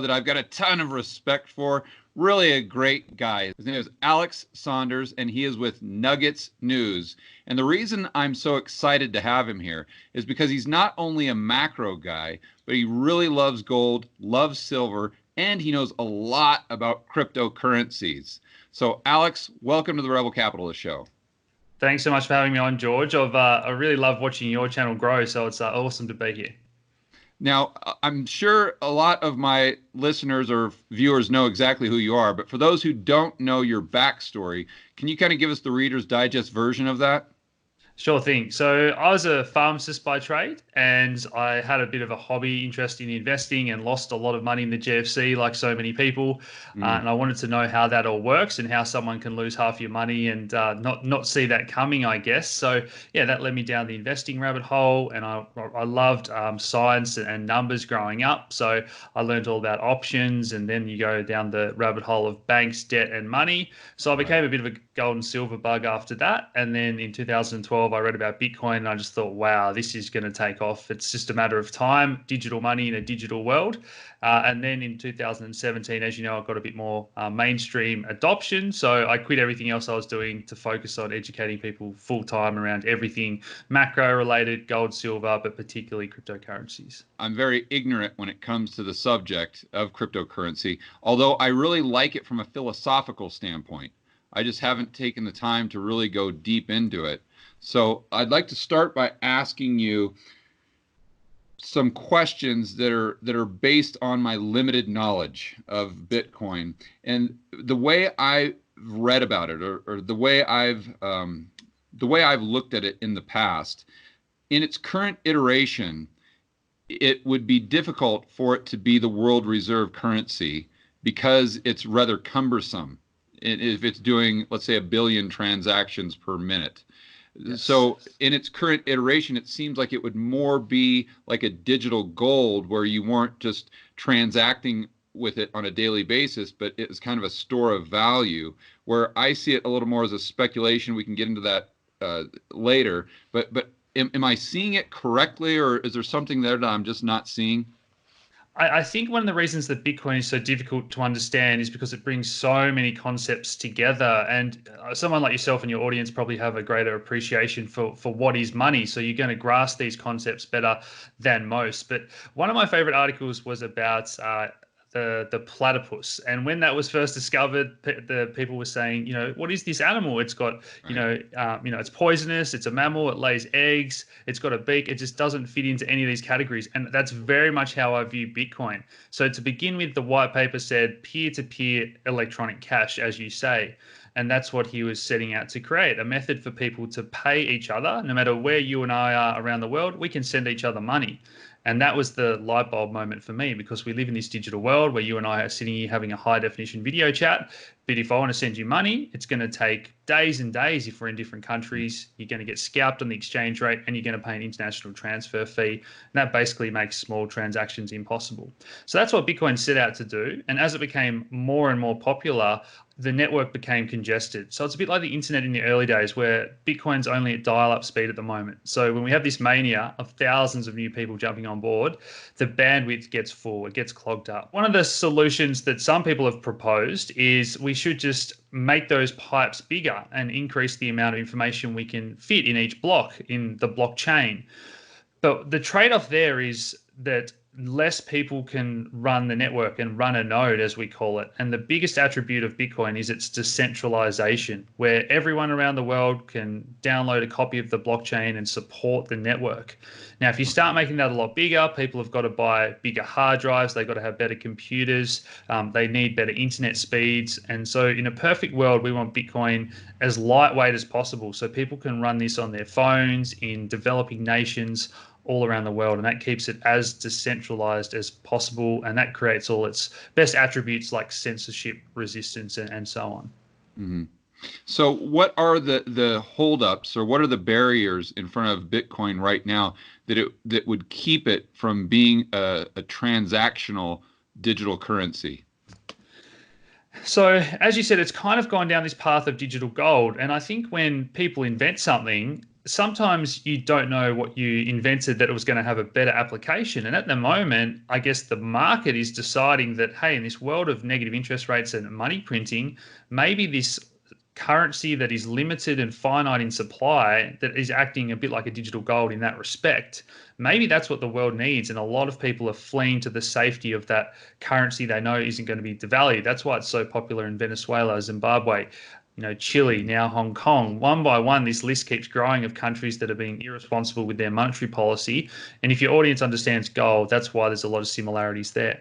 that I've got a ton of respect for. Really a great guy. His name is Alex Saunders, and he is with Nuggets News. And the reason I'm so excited to have him here is because he's not only a macro guy, but he really loves gold, loves silver, and he knows a lot about cryptocurrencies. So, Alex, welcome to the Rebel Capitalist Show. Thanks so much for having me on, George. I really love watching your channel grow, so it's awesome to be here. Now, I'm sure a lot of my listeners or viewers know exactly who you are, but for those who don't know your backstory, can you kind of give us the Reader's Digest version of that? Sure thing. So I was a pharmacist by trade, and I had a bit of a hobby interest in investing and lost a lot of money in the GFC like so many people. And I wanted to know how that all works and how someone can lose half your money and not see that coming, I guess. So yeah, that led me down the investing rabbit hole, and I loved science and numbers growing up. So I learned all about options, and then you go down the rabbit hole of banks, debt, and money. So I became a bit of a gold and silver bug after that. And then in 2012, I read about Bitcoin, and I just thought, wow, this is going to take off. It's just a matter of time, digital money in a digital world. And then in 2017, as you know, I got a bit more mainstream adoption. So I quit everything else I was doing to focus on educating people full time around everything macro related, gold, silver, but particularly cryptocurrencies. I'm very ignorant when it comes to the subject of cryptocurrency, although I really like it from a philosophical standpoint. I just haven't taken the time to really go deep into it. So I'd like to start by asking you some questions that are based on my limited knowledge of Bitcoin. And the way I read about it, or the way I've looked at it in the past, in its current iteration, it would be difficult for it to be the world reserve currency because it's rather cumbersome if it's doing, let's say, 1 billion transactions per minute. Yes. So in its current iteration, it seems like it would more be like a digital gold where you weren't just transacting with it on a daily basis, but it was kind of a store of value, where I see it a little more as a speculation. We can get into that later. But am I seeing it correctly, or is there something there that I'm just not seeing? I think one of the reasons that Bitcoin is so difficult to understand is because it brings so many concepts together. And someone like yourself and your audience probably have a greater appreciation for what is money. So you're going to grasp these concepts better than most. But one of my favorite articles was about the platypus, and when that was first discovered, the people were saying, what is this animal? It's got, it's poisonous, it's a mammal, it lays eggs, it's got a beak, it just doesn't fit into any of these categories. And that's very much how I view Bitcoin. So to begin with, the white paper said peer-to-peer electronic cash, as you say. And that's what he was setting out to create, a method for people to pay each other. No matter where you and I are around the world, we can send each other money. And that was the light bulb moment for me, because we live in this digital world where you and I are sitting here having a high definition video chat. But if I want to send you money, it's going to take days and days. If we're in different countries, you're going to get scalped on the exchange rate, and you're going to pay an international transfer fee. And that basically makes small transactions impossible. So that's what Bitcoin set out to do. And as it became more and more popular, the network became congested. So it's a bit like the internet in the early days, where Bitcoin's only at dial-up speed at the moment. So when we have this mania of thousands of new people jumping on board, the bandwidth gets full, it gets clogged up. One of the solutions that some people have proposed is we should just make those pipes bigger and increase the amount of information we can fit in each block in the blockchain. But the trade-off there is that less people can run the network and run a node, as we call it. And the biggest attribute of Bitcoin is its decentralization, where everyone around the world can download a copy of the blockchain and support the network. Now, if you start making that a lot bigger, people have got to buy bigger hard drives. They've got to have better computers. They need better internet speeds. And so in a perfect world, we want Bitcoin as lightweight as possible, so people can run this on their phones in developing nations all around the world, and that keeps it as decentralized as possible, and that creates all its best attributes like censorship resistance and so on. Mm-hmm. So what are the holdups, or what are the barriers in front of Bitcoin right now that would keep it from being a transactional digital currency? So as you said, it's kind of gone down this path of digital gold. And I think when people invent something, sometimes you don't know what you invented that it was going to have a better application. And at the moment, I guess the market is deciding that, hey, in this world of negative interest rates and money printing, maybe this currency that is limited and finite in supply, that is acting a bit like a digital gold in that respect, maybe that's what the world needs. And a lot of people are fleeing to the safety of that currency they know isn't going to be devalued. That's why it's so popular in Venezuela, Zimbabwe, Chile, now Hong Kong. One by one, this list keeps growing of countries that are being irresponsible with their monetary policy. And if your audience understands gold, that's why there's a lot of similarities there.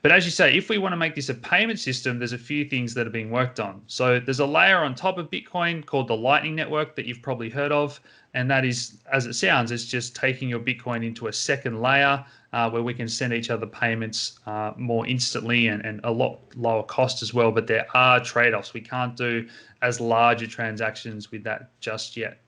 But as you say, if we want to make this a payment system, there's a few things that are being worked on. So there's a layer on top of Bitcoin called the Lightning Network that you've probably heard of. And that is, as it sounds, it's just taking your Bitcoin into a second layer where we can send each other payments more instantly and a lot lower cost as well. But there are trade-offs. We can't do as larger transactions with that just yet.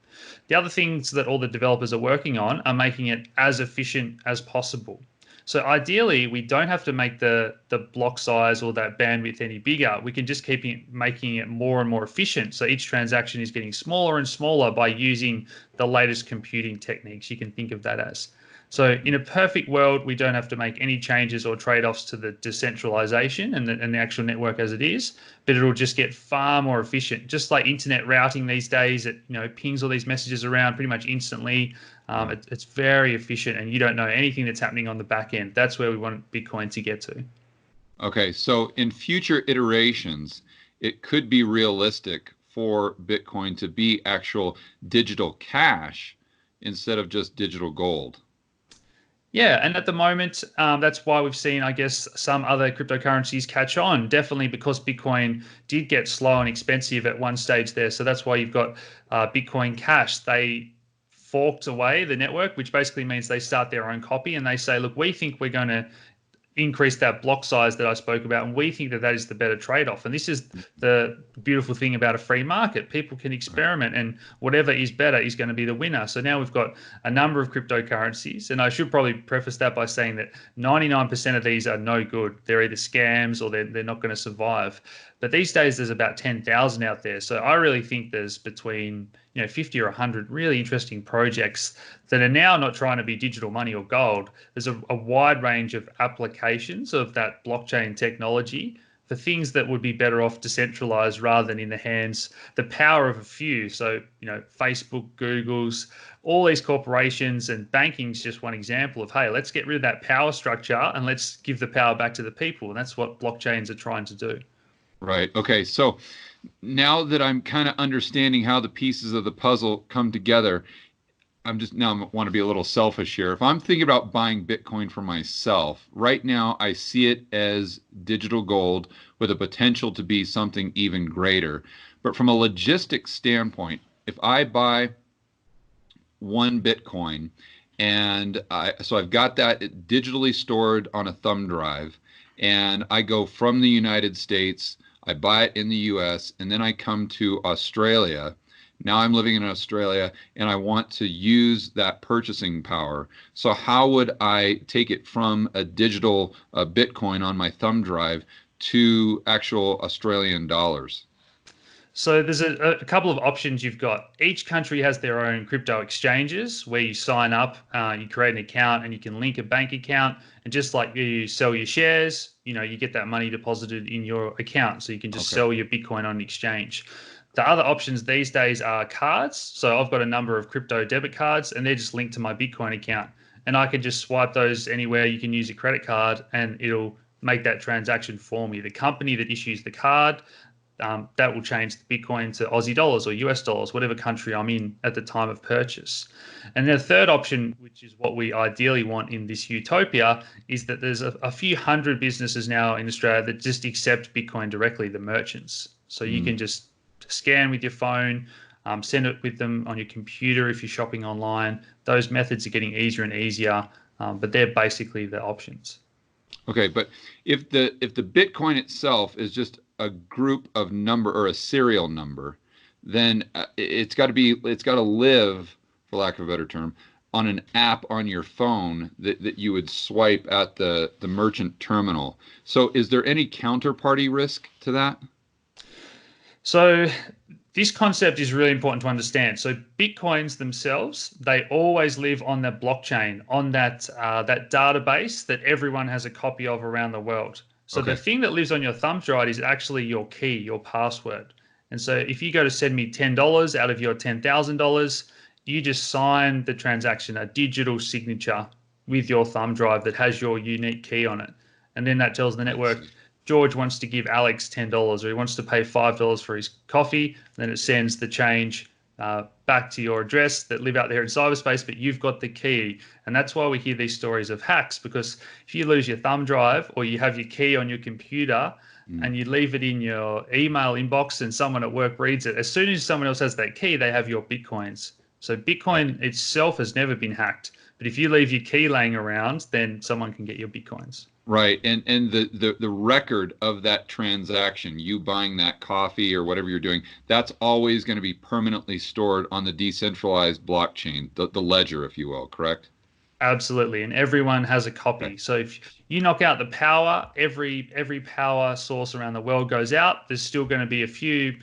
The other things that all the developers are working on are making it as efficient as possible. So ideally, we don't have to make the block size or that bandwidth any bigger. We can just keep making it more and more efficient. So each transaction is getting smaller and smaller by using the latest computing techniques. You can think of that as. So in a perfect world, we don't have to make any changes or trade-offs to the decentralization and the actual network as it is, but it'll just get far more efficient. Just like internet routing these days, it pings all these messages around pretty much instantly. It's very efficient, and you don't know anything that's happening on the back end. That's where we want Bitcoin to get to. Okay, so in future iterations, it could be realistic for Bitcoin to be actual digital cash instead of just digital gold. Yeah, and at the moment, that's why we've seen, I guess, some other cryptocurrencies catch on, definitely because Bitcoin did get slow and expensive at one stage there. So that's why you've got Bitcoin Cash. They forked away the network, which basically means they start their own copy and they say, look, we think we're going to increase that block size that I spoke about, and we think that is the better trade-off. And this is the beautiful thing about a free market. People can experiment, and whatever is better is going to be the winner. So now we've got a number of cryptocurrencies, and I should probably preface that by saying that 99% of these are no good. They're either scams or they're not going to survive. But these days there's about 10,000 out there. So I really think there's between 50 or 100 really interesting projects that are now not trying to be digital money or gold. There's a wide range of applications of that blockchain technology for things that would be better off decentralized rather than in the hands, the power of a few. So, Facebook, Google's, all these corporations, and banking's just one example of, hey, let's get rid of that power structure and let's give the power back to the people. And that's what blockchains are trying to do. Right. Okay. So now that I'm kind of understanding how the pieces of the puzzle come together, I want to be a little selfish here. If I'm thinking about buying Bitcoin for myself, right now I see it as digital gold with a potential to be something even greater. But from a logistics standpoint, if I buy one Bitcoin and I've got that digitally stored on a thumb drive, and I go from the United States, I buy it in the US, and then I come to Australia. Now I'm living in Australia and I want to use that purchasing power. So how would I take it from a digital Bitcoin on my thumb drive to actual Australian dollars? So there's a couple of options you've got. Each country has their own crypto exchanges where you sign up, you create an account, and you can link a bank account. And just like you sell your shares, you get that money deposited in your account. So you can just sell your Bitcoin on an exchange. The other options these days are cards. So I've got a number of crypto debit cards, and they're just linked to my Bitcoin account. And I can just swipe those anywhere. You can use a credit card, and it'll make that transaction for me. The company that issues the card, that will change the Bitcoin to Aussie dollars or US dollars, whatever country I'm in at the time of purchase. And the third option, which is what we ideally want in this utopia, is that there's a few hundred businesses now in Australia that just accept Bitcoin directly, the merchants. So you can just scan with your phone, send it with them on your computer if you're shopping online. Those methods are getting easier and easier, but they're basically the options. Okay, but if the Bitcoin itself is just a group of number or a serial number, then it's got to live, for lack of a better term, on an app on your phone that you would swipe at the merchant terminal. So is there any counterparty risk to that? So this concept is really important to understand. So Bitcoins themselves, they always live on that blockchain, on that database that everyone has a copy of around the world. So the thing that lives on your thumb drive is actually your key, your password. And so if you go to send me $10 out of your $10,000, you just sign the transaction, a digital signature with your thumb drive that has your unique key on it. And then that tells the network, George wants to give Alex $10 or he wants to pay $5 for his coffee. And then it sends the change back to your address that live out there in cyberspace, but you've got the key. And that's why we hear these stories of hacks, because if you lose your thumb drive or you have your key on your computer and you leave it in your email inbox and someone at work reads it, as soon as someone else has that key, they have your Bitcoins. So Bitcoin itself has never been hacked. But if you leave your key laying around, then someone can get your Bitcoins. Right. And the record of that transaction, you buying that coffee or whatever you're doing, that's always going to be permanently stored on the decentralized blockchain, the ledger, if you will, correct? Absolutely. And everyone has a copy. Okay. So if you knock out the power, every power source around the world goes out. There's still going to be a few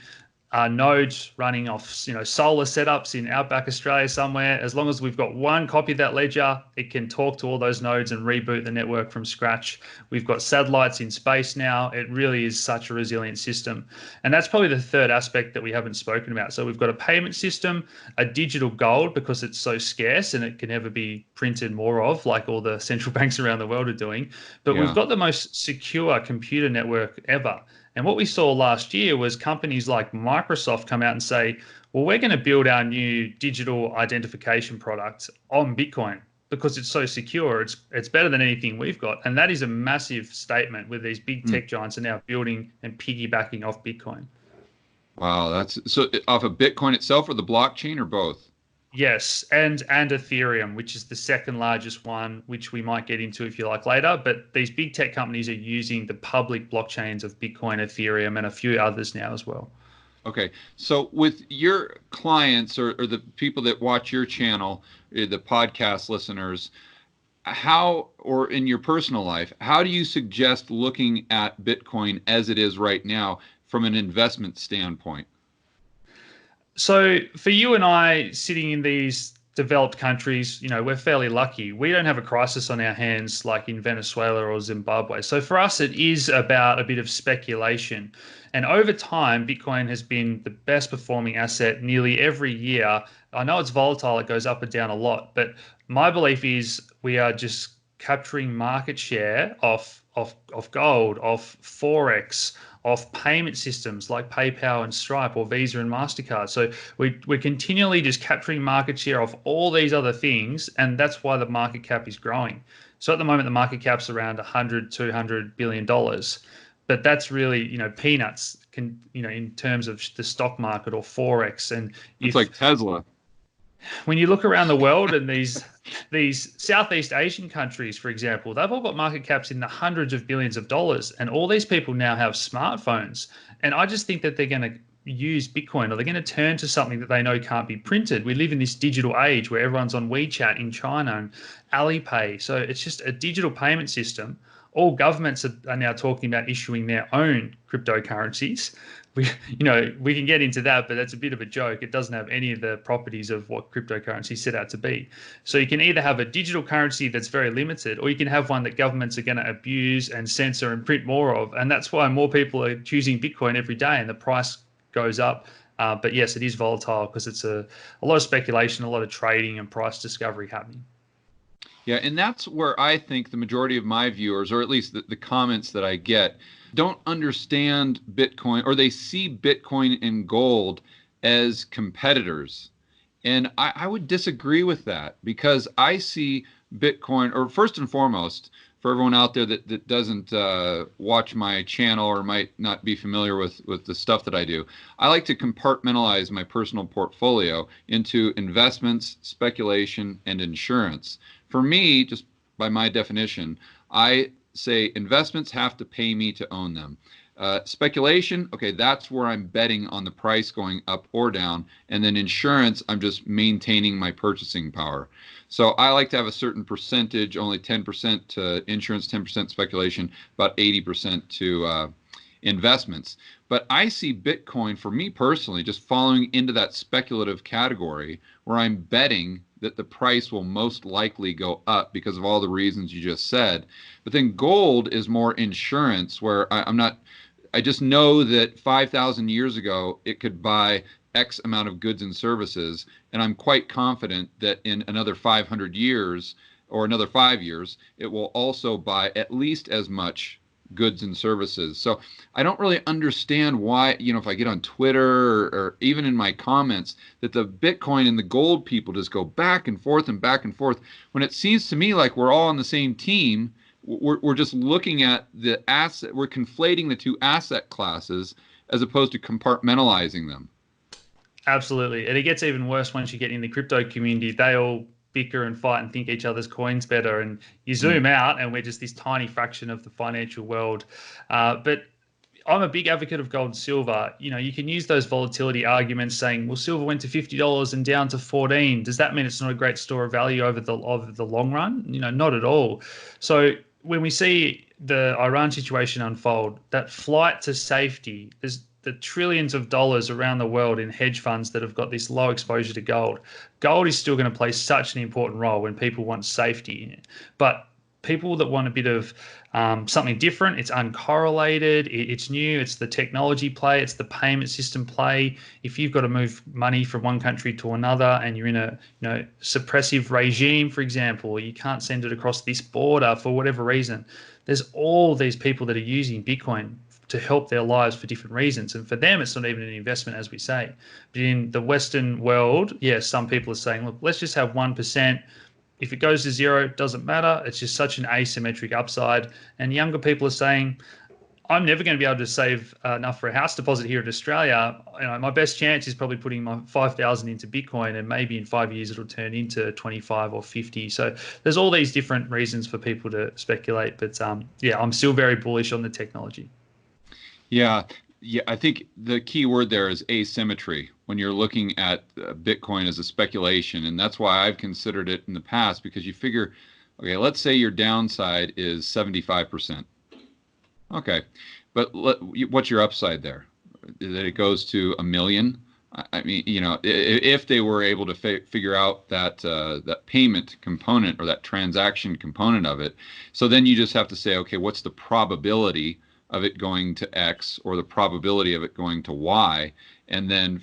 nodes running off, solar setups in outback Australia somewhere. As long as we've got one copy of that ledger, it can talk to all those nodes and reboot the network from scratch. We've got satellites in space now. It really is such a resilient system. And that's probably the third aspect that we haven't spoken about. So we've got a payment system, a digital gold because it's so scarce and it can never be printed more of, like all the central banks around the world are doing. But we've got the most secure computer network ever. And what we saw last year was companies like Microsoft come out and say, well, we're going to build our new digital identification product on Bitcoin because it's so secure. It's better than anything we've got. And that is a massive statement with these big tech giants are now building and piggybacking off Bitcoin. Wow. That's so off of Bitcoin itself or the blockchain or both? Yes, and Ethereum, which is the second largest one, which we might get into if you like later. But these big tech companies are using the public blockchains of Bitcoin, Ethereum, and a few others now as well. Okay, so with your clients or the people that watch your channel, the podcast listeners, how, or in your personal life, how do you suggest looking at Bitcoin as it is right now from an investment standpoint? So for you and I sitting in these developed countries, we're fairly lucky. We don't have a crisis on our hands like in Venezuela or Zimbabwe. So for us, it is about a bit of speculation. And over time, Bitcoin has been the best performing asset nearly every year. I know it's volatile, it goes up and down a lot, but my belief is we are just capturing market share of gold, of Forex, of payment systems like PayPal and Stripe or Visa and MasterCard. So we're continually just capturing market share of all these other things, and that's why the market cap is growing. So at the moment, the market cap's around $100-200 billion, but that's really, peanuts in terms of the stock market or Forex. And it's like Tesla. When you look around the world and these Southeast Asian countries, for example, they've all got market caps in the hundreds of billions of dollars, and all these people now have smartphones. And I just think that they're going to use Bitcoin, or they're going to turn to something that they know can't be printed. We live in this digital age where everyone's on WeChat in China and Alipay. So it's just a digital payment system. All governments are now talking about issuing their own cryptocurrencies. We can get into that, but that's a bit of a joke. It doesn't have any of the properties of what cryptocurrency set out to be. So you can either have a digital currency that's very limited, or you can have one that governments are going to abuse and censor and print more of. And that's why more people are choosing Bitcoin every day and the price goes up. But yes, it is volatile because it's a lot of speculation, a lot of trading and price discovery happening. Yeah, and that's where I think the majority of my viewers, or at least the comments that I get, don't understand Bitcoin, or they see Bitcoin and gold as competitors. And I would disagree with that, because I see Bitcoin, or first and foremost, for everyone out there that doesn't watch my channel or might not be familiar with the stuff that I do, I like to compartmentalize my personal portfolio into investments, speculation, and insurance. For me, just by my definition, I say investments have to pay me to own them. Speculation, okay, that's where I'm betting on the price going up or down. And then insurance, I'm just maintaining my purchasing power. So I like to have a certain percentage, only 10% to insurance, 10% speculation, about 80% to investments. But I see Bitcoin, for me personally, just falling into that speculative category where I'm betting that the price will most likely go up because of all the reasons you just said. But then gold is more insurance, where I'm not, I just know that 5,000 years ago it could buy X amount of goods and services, and I'm quite confident that in another 500 years or another 5 years, it will also buy at least as much goods and services. So I don't really understand why, if I get on Twitter or even in my comments, that the Bitcoin and the gold people just go back and forth and back and forth, when it seems to me like we're all on the same team. We're just looking at the asset, we're conflating the two asset classes as opposed to compartmentalizing them. Absolutely. And it gets even worse once you get in the crypto community. They all bicker and fight and think each other's coins better. And you zoom out and we're just this tiny fraction of the financial world. But I'm a big advocate of gold and silver. You can use those volatility arguments saying, well, silver went to $50 and down to 14. Does that mean it's not a great store of value over the long run? Not at all. So when we see the Iran situation unfold, that flight to safety, there's the trillions of dollars around the world in hedge funds that have got this low exposure to gold. Gold is still going to play such an important role when people want safety. But people that want a bit of something different, it's uncorrelated, it's new, it's the technology play, it's the payment system play. If you've got to move money from one country to another and you're in a suppressive regime, for example, or you can't send it across this border for whatever reason, there's all these people that are using Bitcoin to help their lives for different reasons. And for them, it's not even an investment, as we say. But in the Western world, yes, some people are saying, look, let's just have 1%. If it goes to zero, it doesn't matter. It's just such an asymmetric upside. And younger people are saying, I'm never going to be able to save enough for a house deposit here in Australia. My best chance is probably putting my 5,000 into Bitcoin, and maybe in 5 years it'll turn into 25 or 50. So there's all these different reasons for people to speculate. But I'm still very bullish on the technology. Yeah, I think the key word there is asymmetry when you're looking at Bitcoin as a speculation. And that's why I've considered it in the past, because you figure, okay, let's say your downside is 75%. Okay, but what's your upside there? That it goes to 1 million? I mean, if they were able to figure out that that payment component or that transaction component of it, so then you just have to say, okay, what's the probability of it going to X or the probability of it going to Y, and then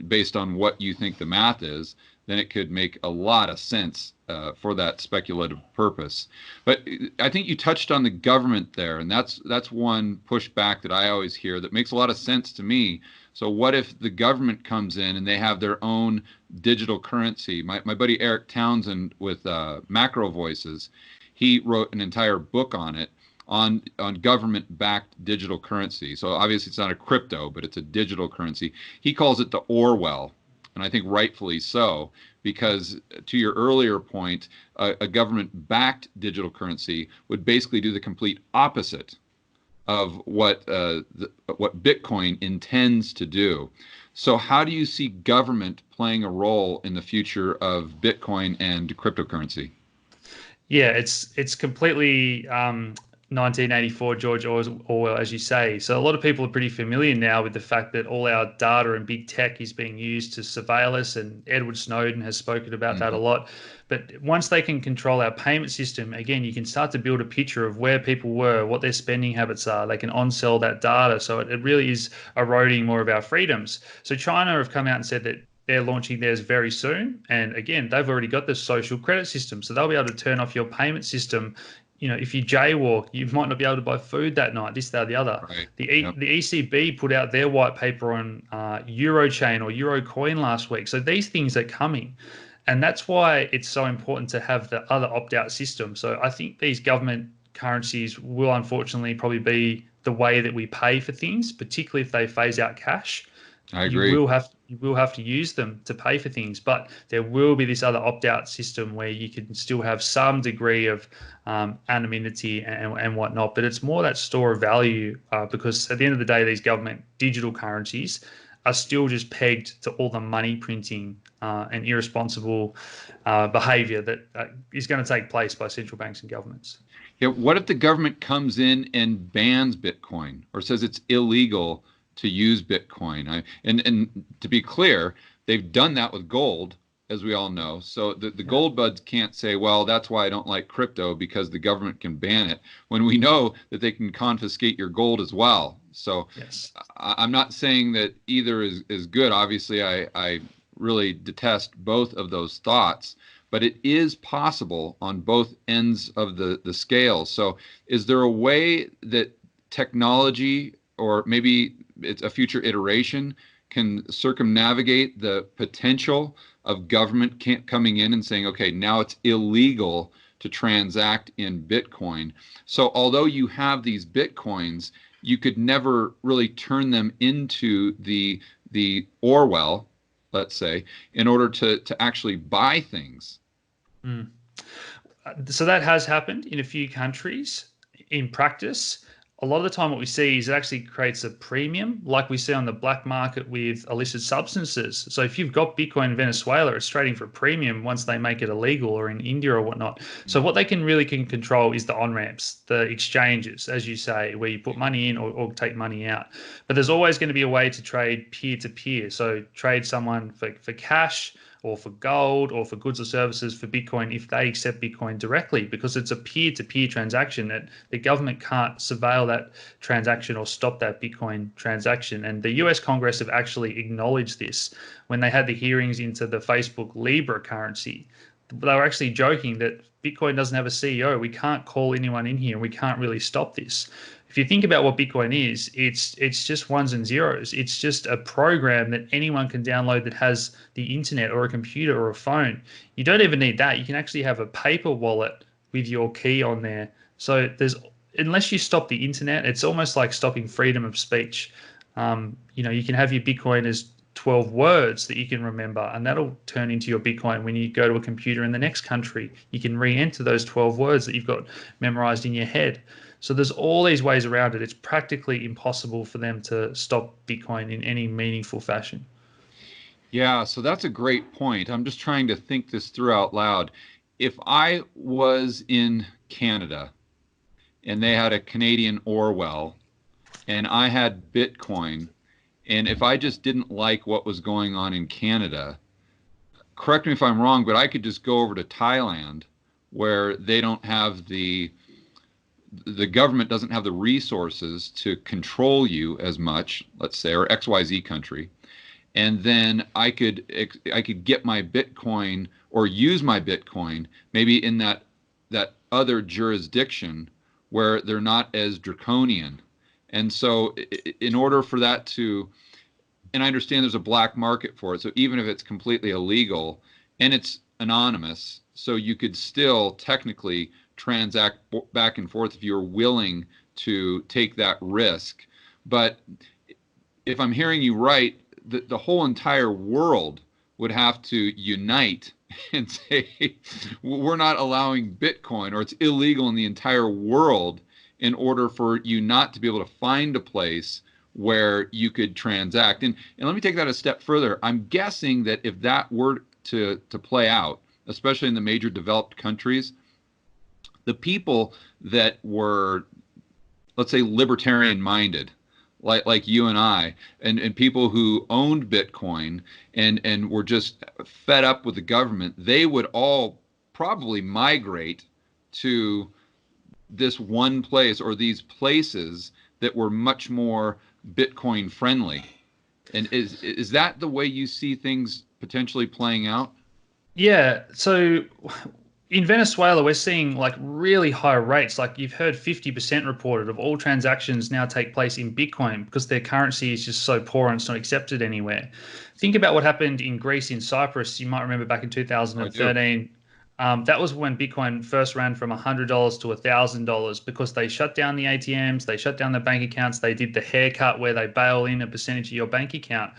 based on what you think the math is, then it could make a lot of sense for that speculative purpose. But I think you touched on the government there, and that's one pushback that I always hear that makes a lot of sense to me. So what if the government comes in and they have their own digital currency? My buddy Eric Townsend with Macro Voices, he wrote an entire book on it, on government-backed digital currency. So obviously it's not a crypto, but it's a digital currency. He calls it the Orwell, and I think rightfully so, because to your earlier point, a government-backed digital currency would basically do the complete opposite of what Bitcoin intends to do. So how do you see government playing a role in the future of Bitcoin and cryptocurrency? Yeah, it's completely 1984 George Orwell, as you say. So a lot of people are pretty familiar now with the fact that all our data and big tech is being used to surveil us, and Edward Snowden has spoken about that a lot. But once they can control our payment system, again, you can start to build a picture of where people were, what their spending habits are. They can on-sell that data. So it really is eroding more of our freedoms. So China have come out and said that they're launching theirs very soon. And again, they've already got the social credit system. So they'll be able to turn off your payment system. If you jaywalk, you might not be able to buy food that night, this, that, or the other. Right. The ECB put out their white paper on Eurochain or Eurocoin last week. So these things are coming. And that's why it's so important to have the other opt-out system. So I think these government currencies will unfortunately probably be the way that we pay for things, particularly if they phase out cash. I agree. You will have to use them to pay for things, but there will be this other opt-out system where you can still have some degree of anonymity and whatnot. But it's more that store of value because at the end of the day, these government digital currencies are still just pegged to all the money printing and irresponsible behavior that is going to take place by central banks and governments. Yeah, what if the government comes in and bans Bitcoin or says it's illegal to use Bitcoin. And to be clear, they've done that with gold, as we all know. So the gold buds can't say, well, that's why I don't like crypto, because the government can ban it, when we know that they can confiscate your gold as well. So Yes. I'm not saying that either is good. Obviously, I really detest both of those thoughts, but it is possible on both ends of the scale. So is there a way that technology, or maybe it's a future iteration, can circumnavigate the potential of government coming in and saying, okay, now it's illegal to transact in Bitcoin. So although you have these Bitcoins, you could never really turn them into the Orwell, let's say, in order to actually buy things. Mm. So that has happened in a few countries. In practice, a lot of the time what we see is it actually creates a premium, like we see on the black market with illicit substances. So if you've got Bitcoin in Venezuela, it's trading for a premium once they make it illegal, or in India or whatnot. So what they can control is the on-ramps, the exchanges, as you say, where you put money in or take money out. But there's always going to be a way to trade peer-to-peer. So trade someone for cash, or for gold, or for goods or services for Bitcoin if they accept Bitcoin directly, because it's a peer-to-peer transaction that the government can't surveil that transaction or stop that Bitcoin transaction. And the US Congress have actually acknowledged this when they had the hearings into the Facebook Libra currency. They were actually joking that Bitcoin doesn't have a CEO. We can't call anyone in here, and we can't really stop this. If you think about what Bitcoin is, it's just ones and zeros. It's just a program that anyone can download that has the internet or a computer or a phone. You don't even need that. You can actually have a paper wallet with your key on there. So unless you stop the internet, it's almost like stopping freedom of speech. You can have your Bitcoin as 12 words that you can remember, and that'll turn into your Bitcoin when you go to a computer in the next country. You can re-enter those 12 words that you've got memorized in your head. So there's all these ways around it. It's practically impossible for them to stop Bitcoin in any meaningful fashion. Yeah, so that's a great point. I'm just trying to think this through out loud. If I was in Canada and they had a Canadian Orwell and I had Bitcoin, and if I just didn't like what was going on in Canada, correct me if I'm wrong, but I could just go over to Thailand, where they don't have the government doesn't have the resources to control you as much, let's say, or XYZ country. And then I could get my Bitcoin, or use my Bitcoin maybe in that other jurisdiction where they're not as draconian. And so in order for that to, and I understand there's a black market for it, so even if it's completely illegal and it's anonymous, so you could still technically transact back and forth if you're willing to take that risk. But if I'm hearing you right, the whole entire world would have to unite and say, we're not allowing Bitcoin, or it's illegal in the entire world, in order for you not to be able to find a place where you could transact. And let me take that a step further. I'm guessing that if that were to play out, especially in the major developed countries, the people that were, let's say, libertarian minded, like you and I, and people who owned Bitcoin and were just fed up with the government, they would all probably migrate to this one place, or these places that were much more Bitcoin friendly. And is that the way you see things potentially playing out? Yeah. So in Venezuela, we're seeing like really high rates. Like you've heard 50% reported of all transactions now take place in Bitcoin, because their currency is just so poor and it's not accepted anywhere. Think about what happened in Greece, in Cyprus. You might remember back in 2013. That was when Bitcoin first ran from $100 to $1,000, because they shut down the ATMs, they shut down the bank accounts, they did the haircut where they bail in a percentage of your bank account.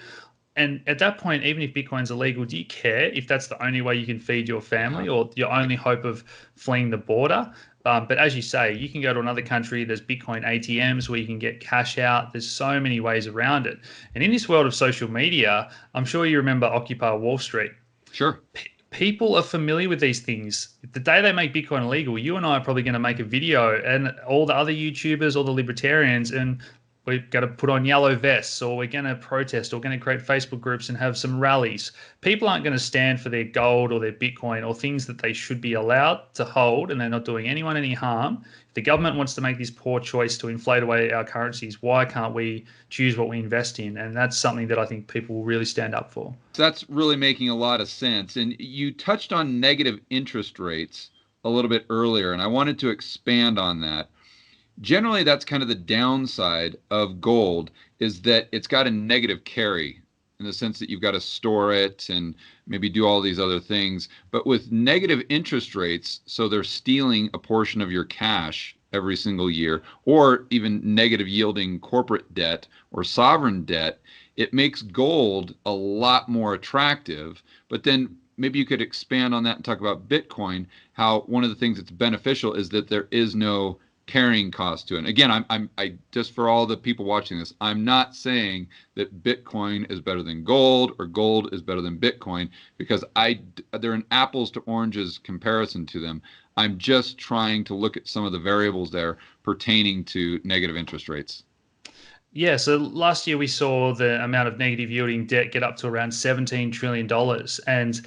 And at that point, even if Bitcoin's illegal, do you care if that's the only way you can feed your family, or your only hope of fleeing the border? But as you say, you can go to another country. There's Bitcoin ATMs where you can get cash out. There's so many ways around it. And in this world of social media, I'm sure you remember Occupy Wall Street. Sure. People are familiar with these things. The day they make Bitcoin illegal, you and I are probably going to make a video, and all the other YouTubers, all the libertarians, and we've got to put on yellow vests, or we're going to protest, or we're going to create Facebook groups and have some rallies. People aren't going to stand for their gold or their Bitcoin or things that they should be allowed to hold, and they're not doing anyone any harm. If the government wants to make this poor choice to inflate away our currencies, why can't we choose what we invest in? And that's something that I think people will really stand up for. That's really making a lot of sense. And you touched on negative interest rates a little bit earlier, and I wanted to expand on that. Generally, that's kind of the downside of gold, is that it's got a negative carry in the sense that you've got to store it and maybe do all these other things. But with negative interest rates, so they're stealing a portion of your cash every single year, or even negative yielding corporate debt or sovereign debt, it makes gold a lot more attractive. But then maybe you could expand on that and talk about Bitcoin, how one of the things that's beneficial is that there is no carrying cost to it. And again, I just for all the people watching this, I'm not saying that Bitcoin is better than gold or gold is better than Bitcoin, because they're an apples to oranges comparison to them. I'm just trying to look at some of the variables there pertaining to negative interest rates. Yeah, so last year we saw the amount of negative yielding debt get up to around $17 trillion. And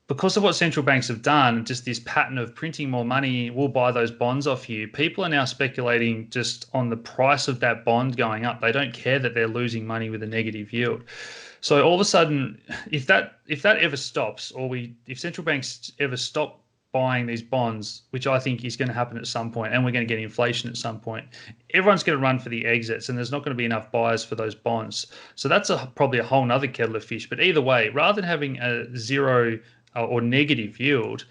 because of what central banks have done, just this pattern of printing more money, we'll buy those bonds off you. People are now speculating just on the price of that bond going up. They don't care that they're losing money with a negative yield. So all of a sudden, if that ever stops, or if central banks ever stop buying these bonds, which I think is going to happen at some point, and we're going to get inflation at some point, everyone's going to run for the exits, and there's not going to be enough buyers for those bonds. So that's probably a whole nother kettle of fish. But either way, rather than having a zero or negative yield,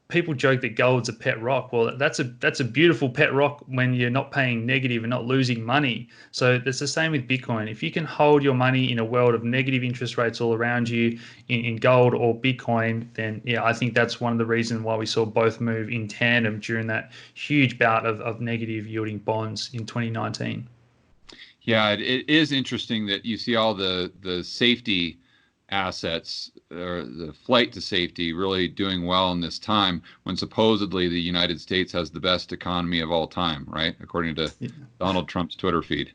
people joke that gold's a pet rock. Well, that's a beautiful pet rock when you're not paying negative and not losing money. So it's the same with Bitcoin. If you can hold your money in a world of negative interest rates all around you in gold or Bitcoin, then yeah, I think that's one of the reasons why we saw both move in tandem during that huge bout of negative yielding bonds in 2019. Yeah, it is interesting that you see all the safety assets, or the flight to safety, really doing well in this time when supposedly the United States has the best economy of all time, right? According to Donald Trump's Twitter feed.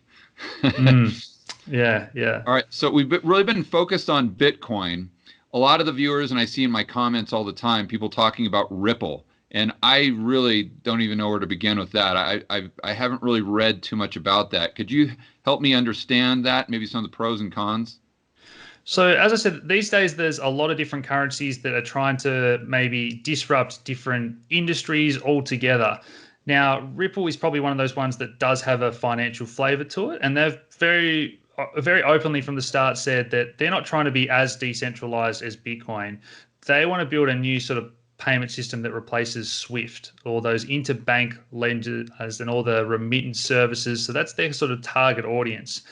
Yeah. All right. So we've really been focused on Bitcoin. A lot of the viewers, and I see in my comments all the time, people talking about Ripple. And I really don't even know where to begin with that. I haven't really read too much about that. Could you help me understand that? Maybe some of the pros and cons? So as I said, these days there's a lot of different currencies that are trying to maybe disrupt different industries altogether. Now, Ripple is probably one of those ones that does have a financial flavor to it, and they've very openly from the start said that they're not trying to be as decentralized as Bitcoin. They want to build a new sort of payment system that replaces SWIFT, all those interbank ledgers and all the remittance services. So that's their sort of target audience.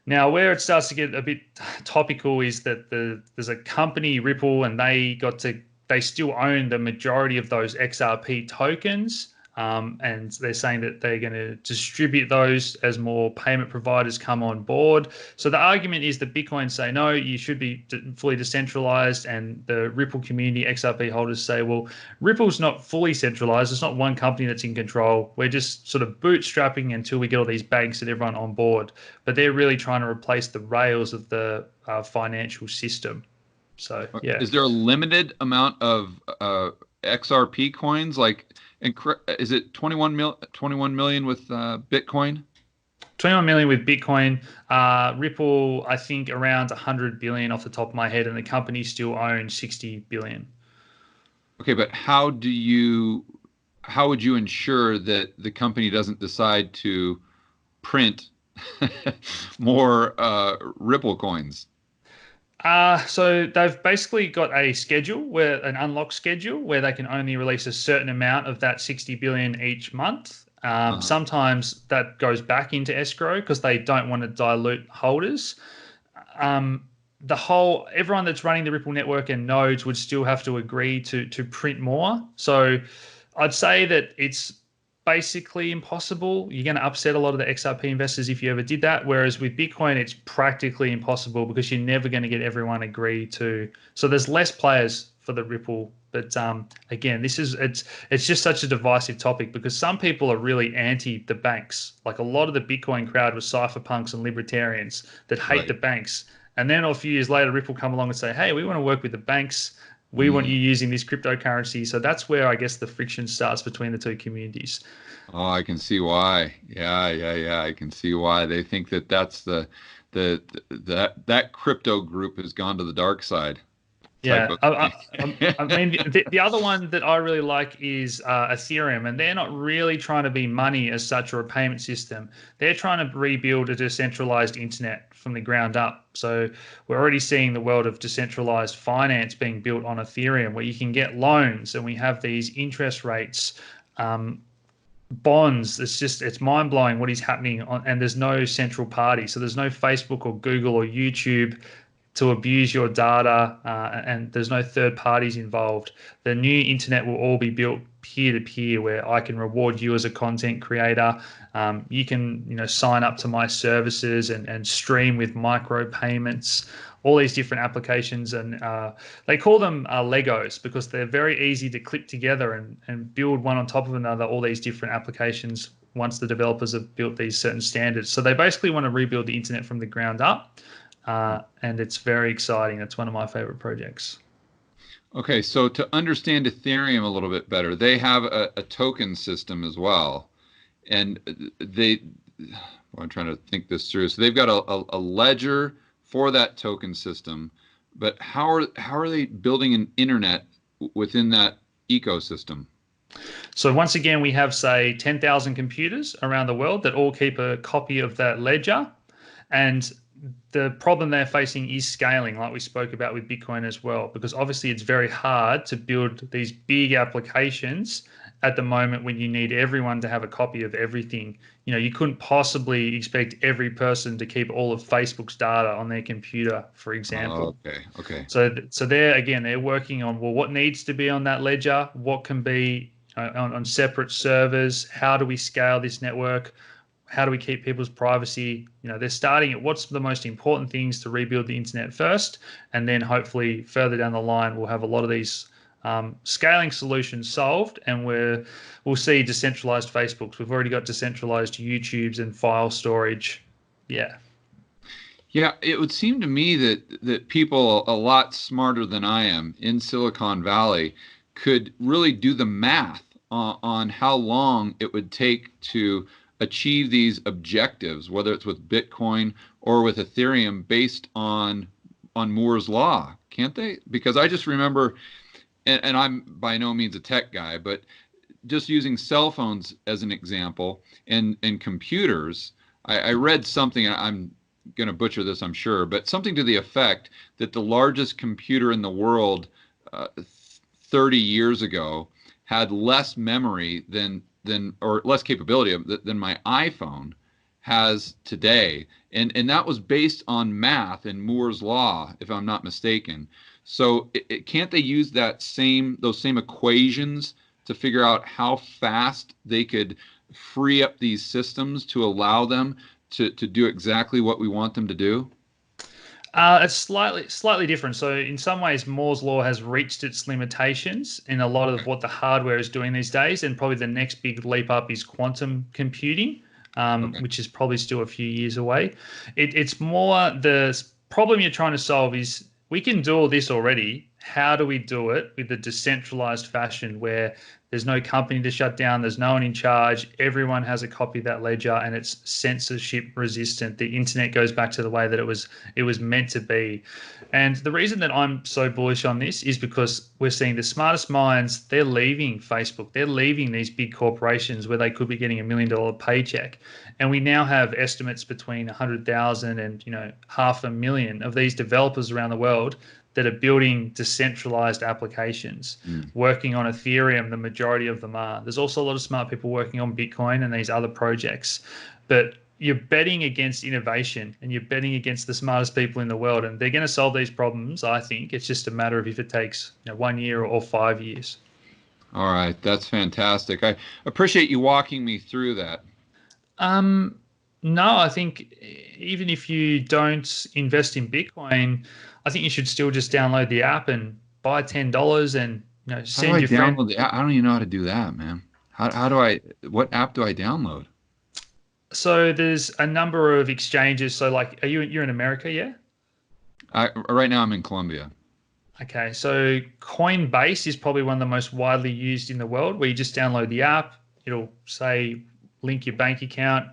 Now, where it starts to get a bit topical is that there's a company, Ripple, and they still own the majority of those XRP tokens. And they're saying that they're going to distribute those as more payment providers come on board. So the argument is that Bitcoin say, no, you should be fully decentralized. And the Ripple community, XRP holders say, well, Ripple's not fully centralized. It's not one company that's in control. We're just sort of bootstrapping until we get all these banks and everyone on board. But they're really trying to replace the rails of the financial system. So, yeah. Is there a limited amount of XRP coins? Like, is it 21 million with Bitcoin? 21 million with Bitcoin. Ripple, I think around 100 billion off the top of my head, and the company still owns 60 billion. Okay, but how would you ensure that the company doesn't decide to print more Ripple coins? So they've basically got an unlock schedule where they can only release a certain amount of that 60 billion each month. Sometimes that goes back into escrow because they don't want to dilute holders. Everyone that's running the Ripple network and nodes would still have to agree to print more. So I'd say that it's basically impossible. You're going to upset a lot of the XRP investors if you ever did that. Whereas with Bitcoin, it's practically impossible because you're never going to get everyone agree to. So there's less players for the Ripple But again, it's just such a divisive topic because some people are really anti the banks. Like a lot of the Bitcoin crowd was cypherpunks and libertarians that hate the banks. And then a few years later, Ripple come along and say, hey, we want to work with the banks. We want you using this cryptocurrency. So that's where I guess the friction starts between the two communities. Oh, I can see why. Yeah. I can see why they think that that's that crypto group has gone to the dark side. Yeah, I mean, the other one that I really like is Ethereum, and they're not really trying to be money as such or a payment system. They're trying to rebuild a decentralized internet from the ground up. So we're already seeing the world of decentralized finance being built on Ethereum, where you can get loans, and we have these interest rates, bonds. It's mind blowing what is happening and there's no central party. So there's no Facebook or Google or YouTube to abuse your data, and there's no third parties involved. The new internet will all be built peer-to-peer, where I can reward you as a content creator. You can, sign up to my services and stream with micro payments, all these different applications. And they call them Legos because they're very easy to clip together and build one on top of another, all these different applications once the developers have built these certain standards. So they basically want to rebuild the internet from the ground up. And it's very exciting. It's one of my favorite projects. Okay, so to understand Ethereum a little bit better, they have a token system as well. And I'm trying to think this through. So they've got a ledger for that token system, but how are they building an internet within that ecosystem? So once again, we have, say, 10,000 computers around the world that all keep a copy of that ledger. And the problem they're facing is scaling, like we spoke about with Bitcoin as well, because obviously it's very hard to build these big applications at the moment when you need everyone to have a copy of everything. You couldn't possibly expect every person to keep all of Facebook's data on their computer, for example. Okay. So they're working on, well, what needs to be on that ledger? What can be on separate servers? How do we scale this network? How do we keep people's privacy? They're starting at what's the most important things to rebuild the internet first, and then hopefully further down the line we'll have a lot of these scaling solutions solved, and we'll see decentralized Facebooks. We've already got decentralized YouTubes and file storage. Yeah, it would seem to me that people a lot smarter than I am in Silicon Valley could really do the math on how long it would take to achieve these objectives, whether it's with Bitcoin or with Ethereum, based on Moore's law, can't they? Because I just remember, and I'm by no means a tech guy, but just using cell phones as an example and computers, I read something, I'm going to butcher this, I'm sure, but something to the effect that the largest computer in the world 30 years ago had less memory or less capability than my iPhone has today, and that was based on math and Moore's law, if I'm not mistaken. So can't they use those same equations to figure out how fast they could free up these systems to allow them to do exactly what we want them to do? It's slightly different. So in some ways, Moore's law has reached its limitations in a lot of what the hardware is doing these days, and probably the next big leap up is quantum computing, which is probably still a few years away. It's more the problem you're trying to solve is we can do all this already. How do we do it with a decentralized fashion where there's no company to shut down, there's no one in charge, everyone has a copy of that ledger, and it's censorship resistant. The internet goes back to the way that it was meant to be. And the reason that I'm so bullish on this is because we're seeing the smartest minds, they're leaving Facebook, they're leaving these big corporations where they could be getting $1 million paycheck. And we now have estimates between 100,000 and 500,000 of these developers around the world that are building decentralized applications, working on Ethereum. The majority of them are. There's also a lot of smart people working on Bitcoin and these other projects. But you're betting against innovation and you're betting against the smartest people in the world, and they're going to solve these problems. I think it's just a matter of if it takes 1 year or 5 years. All right, that's fantastic. I appreciate you walking me through that. No, I think even if you don't invest in Bitcoin, I think you should still just download the app and buy $10 and You know, How do send I your friend. download the app? I don't even know how to do that, man. How do I, what app do I download? So there's a number of exchanges. So like, you're in America, yeah? Right now I'm in Colombia. Okay, so Coinbase is probably one of the most widely used in the world, where you just download the app. It'll say link your bank account,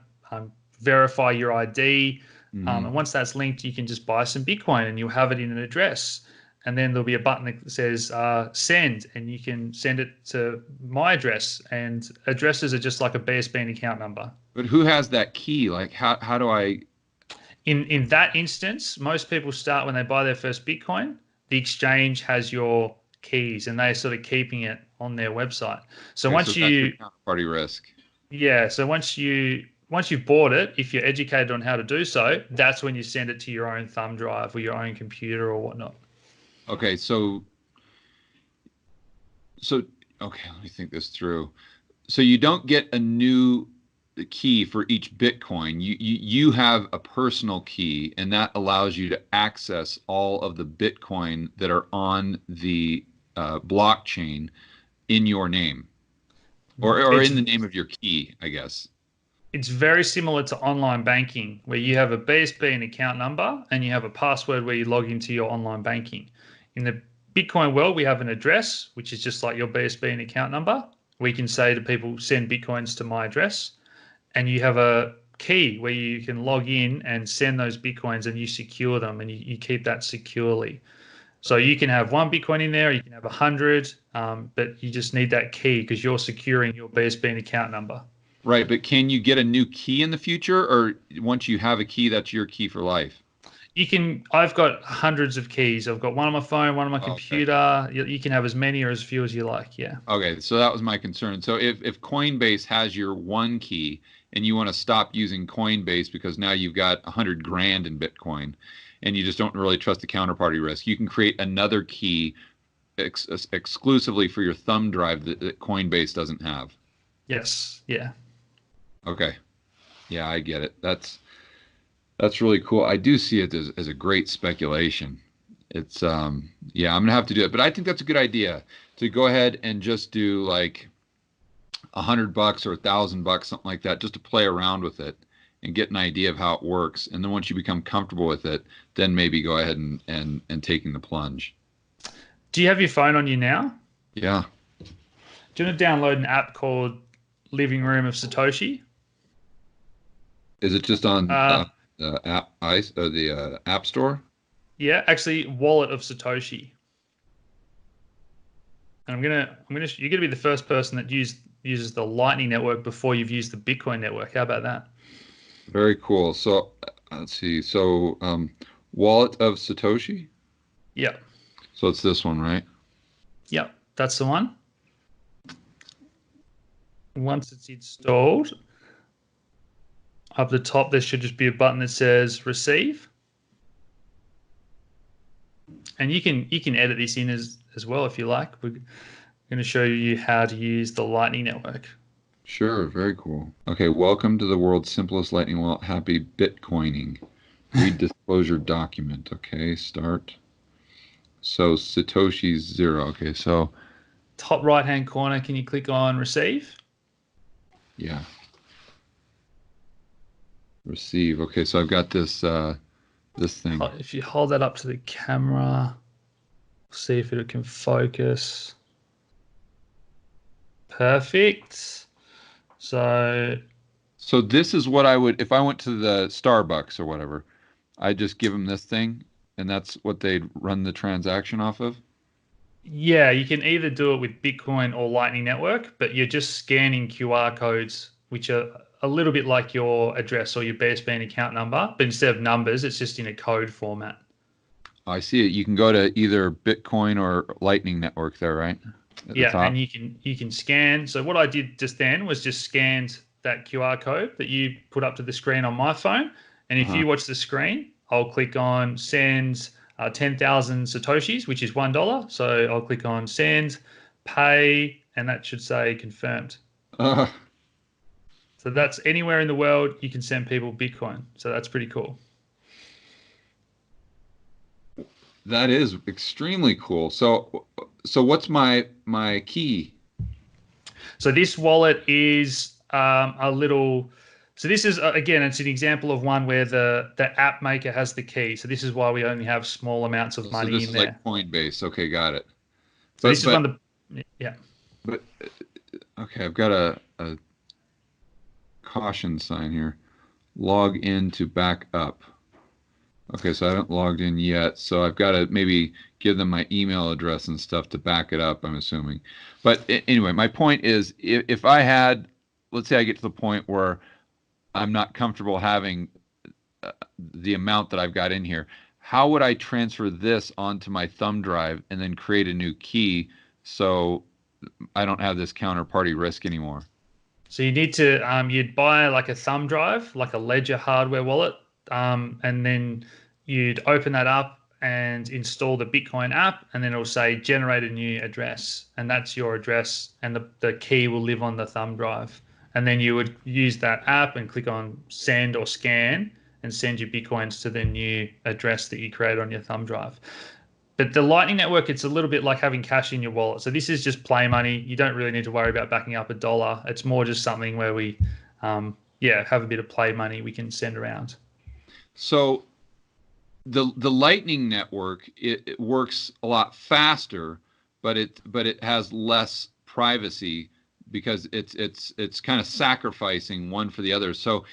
verify your ID, Hmm. and once that's linked, you can just buy some Bitcoin, and you'll have it in an address. And then there'll be a button that says send, and you can send it to my address. And addresses are just like a BSB account number. But who has that key? Like how do I, In that instance, most people start when they buy their first Bitcoin. The exchange has your keys, and they're sort of keeping it on their website. So okay, so once that's your you, counterparty risk. yeah, so once you've bought it, if you're educated on how to do so, that's when you send it to your own thumb drive or your own computer or whatnot. Okay, so okay, let me think this through. So you don't get a new key for each Bitcoin. You have a personal key, and that allows you to access all of the Bitcoin that are on the blockchain in your name, or It's in the name of your key, I guess. it's very similar to online banking, where you have a BSB and account number, and you have a password where you log into your online banking. In the Bitcoin world, we have an address, which is just like your BSB and account number. We can say to people, send Bitcoins to my address. And you have a key where you can log in and send those Bitcoins, and you secure them, and you keep that securely. So you can have one Bitcoin in there, you can have 100, but you just need that key because you're securing your BSB and account number. Right, but can you get a new key in the future, or once you have a key, that's your key for life? I've got hundreds of keys. I've got one on my phone, one on my Oh, okay. computer. You can have as many or as few as you like. Yeah. Okay, so that was my concern. So if Coinbase has your one key and you want to stop using Coinbase because now you've got 100 grand in Bitcoin and you just don't really trust the counterparty risk, you can create another key exclusively for your thumb drive that Coinbase doesn't have. Yes. Yeah. Okay. Yeah, I get it. That's really cool. I do see it as a great speculation. It's yeah, I'm gonna have to do it, but I think that's a good idea to go ahead and just do like $100 or $1,000, something like that, just to play around with it and get an idea of how it works. And then once you become comfortable with it, then maybe go ahead and taking the plunge. Do you have your phone on you now? Yeah. Do you want to download an app called Living Room of Satoshi? Is it just on Uh, the App Store? yeah, actually, Wallet of Satoshi. And you're gonna be the first person that uses the Lightning Network before you've used the Bitcoin network. How about that? Very cool. So let's see. So Wallet of Satoshi. Yeah, So it's this one, right? yeah, that's the one. Once it's installed, up the top there should just be a button that says Receive, and you can edit this in as well if you like. We're going to show you how to use the Lightning Network. Sure, very cool. Okay, welcome to the world's simplest Lightning wallet. Happy Bitcoining. Read disclosure document. Okay, start. So Satoshi's zero. Okay, so Top right hand corner, can you click on Receive? yeah, receive. Okay, so I've got this thing. If you hold that up to the camera, see if it can focus. Perfect. So So this is what I would if I went to the Starbucks or whatever. I'd just give them this thing, and that's what they'd run the transaction off of. yeah, you can either do it with Bitcoin or Lightning Network, but you're just scanning QR codes, which are a little bit like your address or your BSB account number, but instead of numbers, it's just in a code format. I see it. You can go to either Bitcoin or Lightning Network there, right? At the Yeah, top. and you can scan. So what I did just then was just scanned that QR code that you put up to the screen on my phone. And if Uh-huh. you watch the screen, I'll click on send 10,000 Satoshis, which is $1. So I'll click on send, pay, and that should say confirmed. Uh, So that's anywhere in the world you can send people Bitcoin. So that's pretty cool. That is extremely cool. So what's my key? So this wallet is a little. So this is again, it's an example of one where the app maker has the key. So this is why we only have small amounts of So money this in is like there. Coinbase. Okay, got it. So But this is but one of the yeah. but okay, I've got a caution sign here. Log in to back up. Okay, so I haven't logged in yet, so I've got to maybe give them my email address and stuff to back it up, I'm assuming. But anyway, my point is if I had, let's say I get to the point where I'm not comfortable having the amount that I've got in here, how would I transfer this onto my thumb drive and then create a new key so I don't have this counterparty risk anymore? So you need to you'd buy like a thumb drive, like a Ledger hardware wallet, and then you'd open that up and install the Bitcoin app, and then it'll say generate a new address, and that's your address, and the key will live on the thumb drive. And then you would use that app and click on send or scan and send your Bitcoins to the new address that you created on your thumb drive. But the Lightning Network, it's a little bit like having cash in your wallet. So this is just play money. You don't really need to worry about backing up a dollar. It's more just something where we, have a bit of play money we can send around. So the Lightning Network it works a lot faster, but it has less privacy because it's kind of sacrificing one for the other. So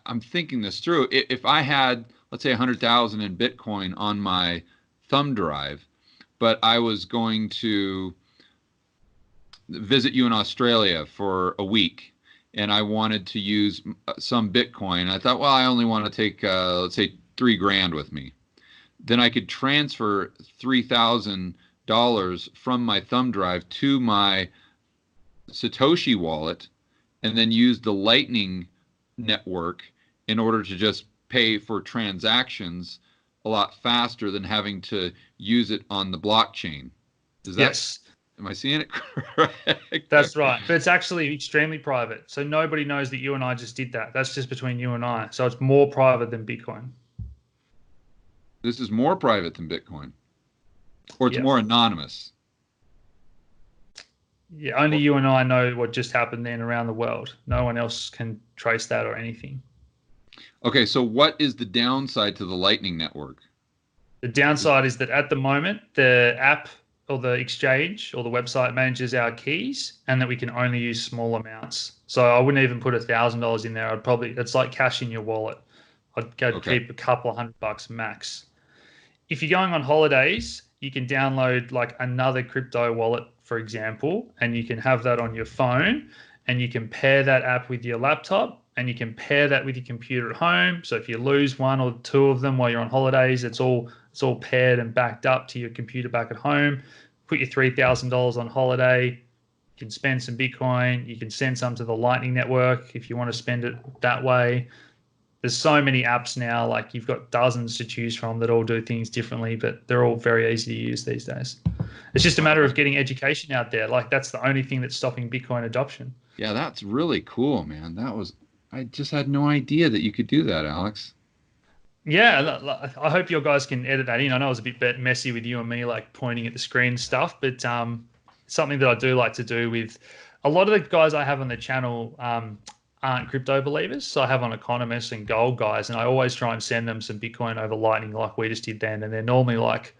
I'm thinking this through. If I had, let's say, 100,000 in Bitcoin on my thumb drive, but I was going to visit you in Australia for a week, and I wanted to use some Bitcoin. I thought, well, I only want to take, let's say, 3 grand with me. Then I could transfer $3,000 from my thumb drive to my Satoshi wallet, and then use the Lightning network in order to just pay for transactions a lot faster than having to use it on the blockchain. Is that, Yes, am I seeing it correct? that's right. But it's actually extremely private. So nobody knows that you and I just did that. That's just between you and I. So it's more private than Bitcoin. This is more private than Bitcoin, or it's Yeah. more anonymous. Yeah. Only you and I know what just happened then around the world. No one else can trace that or anything. Okay, so what is the downside to the Lightning Network? The downside is that at the moment, the app or the exchange or the website manages our keys and that we can only use small amounts. So I wouldn't even put $1,000 in there. It's like cash in your wallet. I'd go Okay. keep a couple of $100 max. If you're going on holidays, you can download like another crypto wallet, for example, and you can have that on your phone and you can pair that app with your laptop and you can pair that with your computer at home. So if you lose one or two of them while you're on holidays, it's all paired and backed up to your computer back at home. Put your $3,000 on holiday. You can spend some Bitcoin. You can send some to the Lightning Network if you want to spend it that way. There's so many apps now, like you've got dozens to choose from that all do things differently, but they're all very easy to use these days. It's just a matter of getting education out there. Like that's the only thing that's stopping Bitcoin adoption. Yeah, that's really cool, man. I just had no idea that you could do that, Alex. Yeah, I hope your guys can edit that in. I know it was a bit messy with you and me, like pointing at the screen stuff, but something that I do like to do with a lot of the guys I have on the channel aren't crypto believers. So I have on economists and gold guys, and I always try and send them some Bitcoin over Lightning like we just did then. And they're normally like,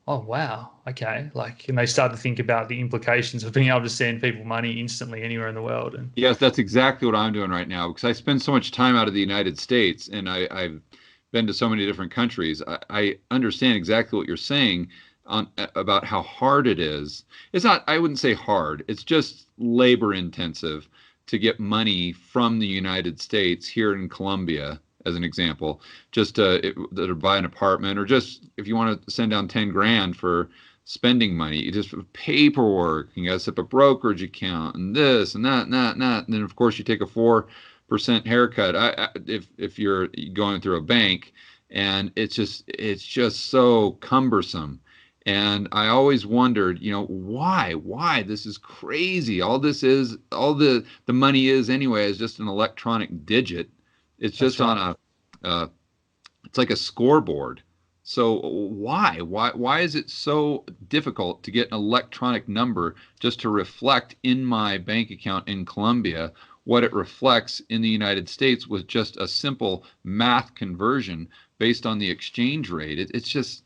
oh, wow, okay. Like, and they start to think about the implications of being able to send people money instantly anywhere in the world. And Yes, that's exactly what I'm doing right now because I spend so much time out of the United States and I've been to so many different countries. I understand exactly what you're saying about how hard it is. It's not, I wouldn't say hard, it's just labor intensive to get money from the United States here in Colombia, as an example, just to buy an apartment or just if you want to send down 10 grand for spending money, you just paperwork, you got to set up a brokerage account and this and that and that and that. And then, of course, you take a 4% haircut if you're going through a bank, and it's just so cumbersome. And I always wondered, why this is crazy. All the money is anyway is just an electronic digit. It's that's just on right. it's like a scoreboard. So why is it so difficult to get an electronic number just to reflect in my bank account in Colombia what it reflects in the United States with just a simple math conversion based on the exchange rate? It's just,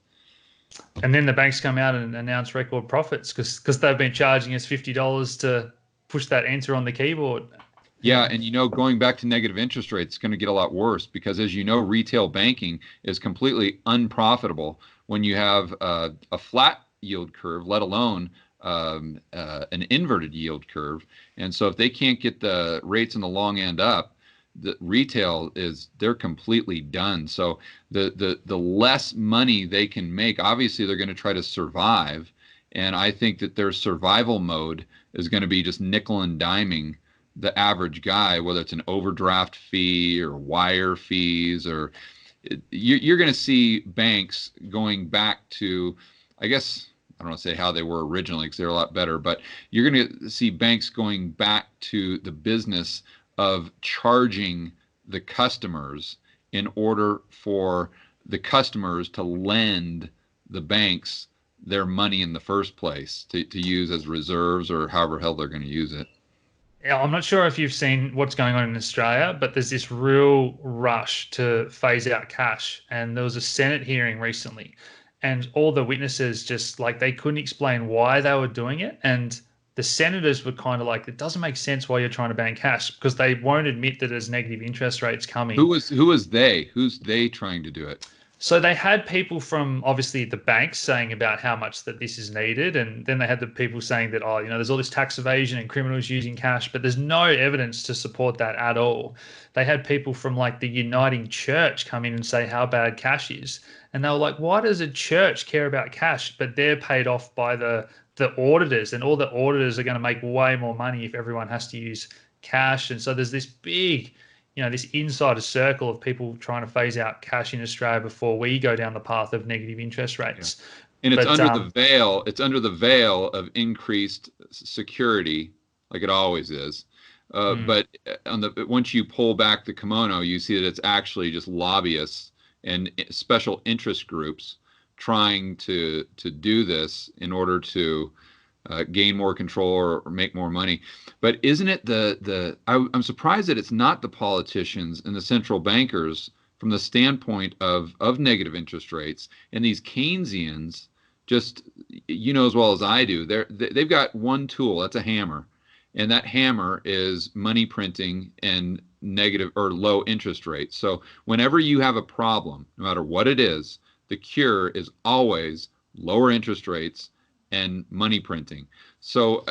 And then the banks come out and announce record profits because they've been charging us $50 to push that enter on the keyboard. yeah, and going back to negative interest rates, it's going to get a lot worse because, as you know, retail banking is completely unprofitable when you have a flat yield curve, let alone an inverted yield curve. And so, if they can't get the rates in the long end up, the retail they're completely done. So the less money they can make, obviously, they're going to try to survive. And I think that their survival mode is going to be just nickel and diming the average guy, whether it's an overdraft fee or wire fees, or you're going to see banks going back to, I guess, I don't want to say how they were originally because they're a lot better, but you're going to see banks going back to the business of charging the customers in order for the customers to lend the banks their money in the first place to use as reserves or however hell they're going to use it. Yeah, I'm not sure if you've seen what's going on in Australia, but there's this real rush to phase out cash. And there was a Senate hearing recently, and all the witnesses just like they couldn't explain why they were doing it. And the senators were kind of like, it doesn't make sense why you're trying to ban cash because they won't admit that there's negative interest rates coming. Who was they? Who's they trying to do it? So they had people from obviously the banks saying about how much that this is needed, and then they had the people saying that, oh, there's all this tax evasion and criminals using cash, but there's no evidence to support that at all. They had people from like the Uniting Church come in and say how bad cash is, and they were like, why does a church care about cash? But they're paid off by the auditors, and all the auditors are going to make way more money if everyone has to use cash, and so there's this big this insider circle of people trying to phase out cash in Australia before we go down the path of negative interest rates. Yeah. And it's under the veil of increased security, like it always is. But once you pull back the kimono, you see that it's actually just lobbyists and special interest groups trying to do this in order to gain more control or make more money. But isn't it I'm surprised that it's not the politicians and the central bankers from the standpoint of negative interest rates and these Keynesians, just as well as I do, they've got one tool, that's a hammer. And that hammer is money printing and negative or low interest rates. So whenever you have a problem, no matter what it is, the cure is always lower interest rates and money printing. So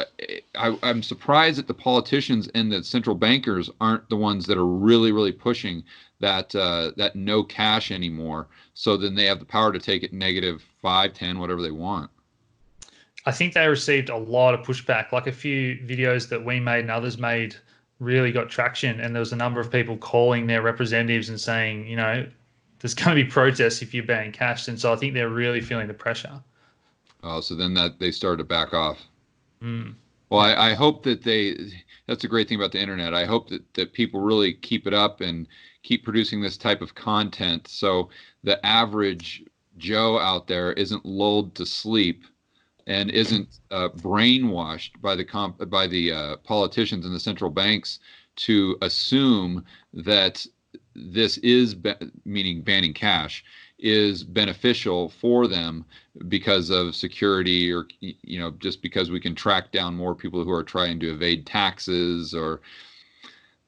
I'm surprised that the politicians and the central bankers aren't the ones that are really, really pushing that no cash anymore. So then they have the power to take it -5, 10, whatever they want. I think they received a lot of pushback. Like a few videos that we made and others made really got traction. And there was a number of people calling their representatives and saying, there's going to be protests if you ban cash. And so I think they're really feeling the pressure. Oh, so then they started to back off. Mm. Well, I hope that that's a great thing about the internet. I hope that people really keep it up and keep producing this type of content so the average Joe out there isn't lulled to sleep and isn't brainwashed by the politicians and the central banks to assume that this is, meaning banning cash, is beneficial for them because of security or, just because we can track down more people who are trying to evade taxes, or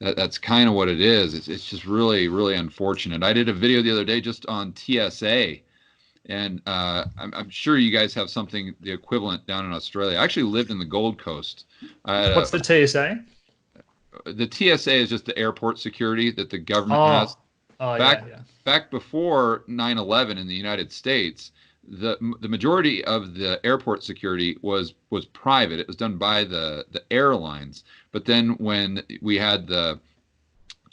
that's kind of what it is. It's just really, really unfortunate. I did a video the other day just on TSA, and I'm sure you guys have something, the equivalent down in Australia. I actually lived in the Gold Coast. What's the TSA? The TSA is just the airport security that the government has. Back before 9/11 in the United States, the majority of the airport security was private. It was done by the airlines. But then when we had the,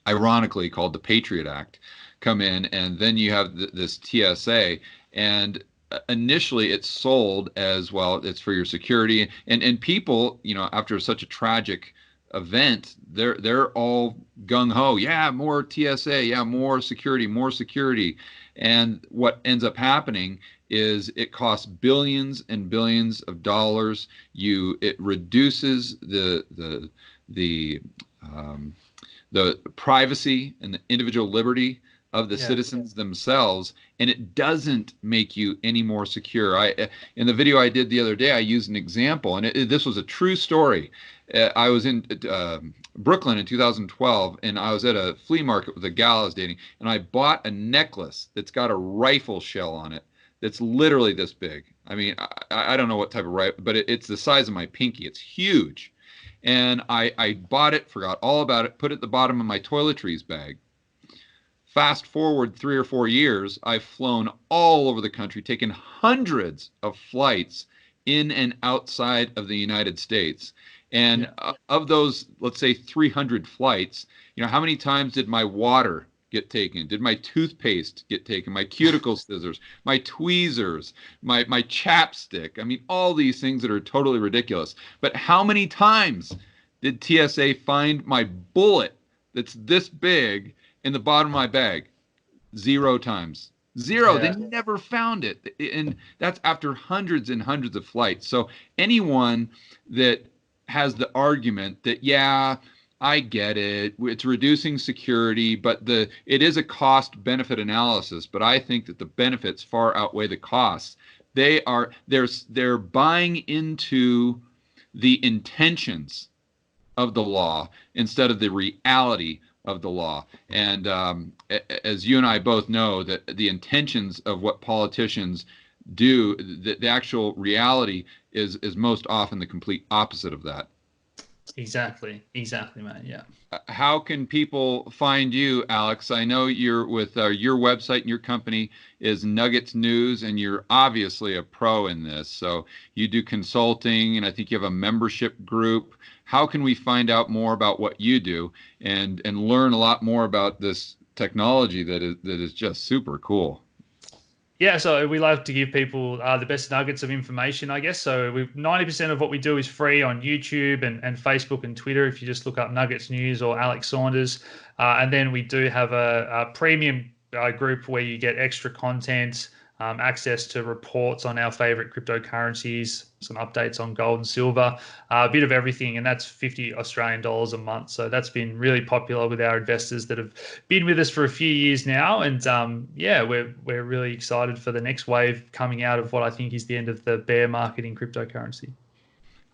ironically called the Patriot Act, come in, and then you have this TSA, and initially it's sold as, well, it's for your security, and people, after such a tragic event, they're all gung ho. Yeah, more TSA. Yeah, more security, more security. And what ends up happening is it costs billions and billions of dollars. It reduces the privacy and the individual liberty of the citizens themselves, and it doesn't make you any more secure. In the video I did the other day, I used an example, and this was a true story. I was in Brooklyn in 2012, and I was at a flea market with a gal I was dating, and I bought a necklace that's got a rifle shell on it that's literally this big. I mean, I don't know what type of rifle, but it's the size of my pinky. It's huge. And I bought it, forgot all about it, put it at the bottom of my toiletries bag. Fast forward 3 or 4 years, I've flown all over the country, taken hundreds of flights in and outside of the United States. And of those, let's say 300 flights, how many times did my water get taken? Did my toothpaste get taken? My cuticle scissors, my tweezers, my chapstick? I mean, all these things that are totally ridiculous. But how many times did TSA find my bullet that's this big in the bottom of my bag? 0 times. 0. They never found it. And that's after hundreds and hundreds of flights. So anyone that has the argument that, I get it, it's reducing security, but it is a cost-benefit analysis, but I think that the benefits far outweigh the costs. They're buying into the intentions of the law instead of the reality of the law. And as you and I both know, that the intentions of what politicians do, the actual reality is most often the complete opposite of that. Exactly, man. Yeah. How can people find you, Alex? I know you're with your website, and your company is Nuggets News, and you're obviously a pro in this. So you do consulting, and I think you have a membership group. How can we find out more about what you do and learn a lot more about this technology that is just super cool? Yeah, so we love to give people the best nuggets of information, I guess. So 90% of what we do is free on YouTube and Facebook and Twitter, if you just look up Nuggets News or Alex Saunders. And then we do have a premium group where you get extra content, access to reports on our favorite cryptocurrencies, some updates on gold and silver, a bit of everything, and that's $50 Australian a month. So that's been really popular with our investors that have been with us for a few years now, and we're really excited for the next wave coming out of what I think is the end of the bear market in cryptocurrency.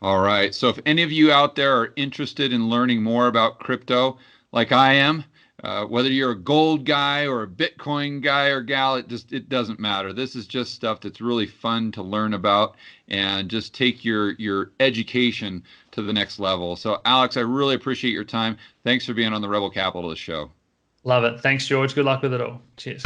All right. So if any of you out there are interested in learning more about crypto, like I am, whether you're a gold guy or a Bitcoin guy or gal, it doesn't matter. This is just stuff that's really fun to learn about and just take your education to the next level. So Alex, I really appreciate your time. Thanks for being on the Rebel Capitalist Show. Love it. Thanks, George. Good luck with it all. Cheers.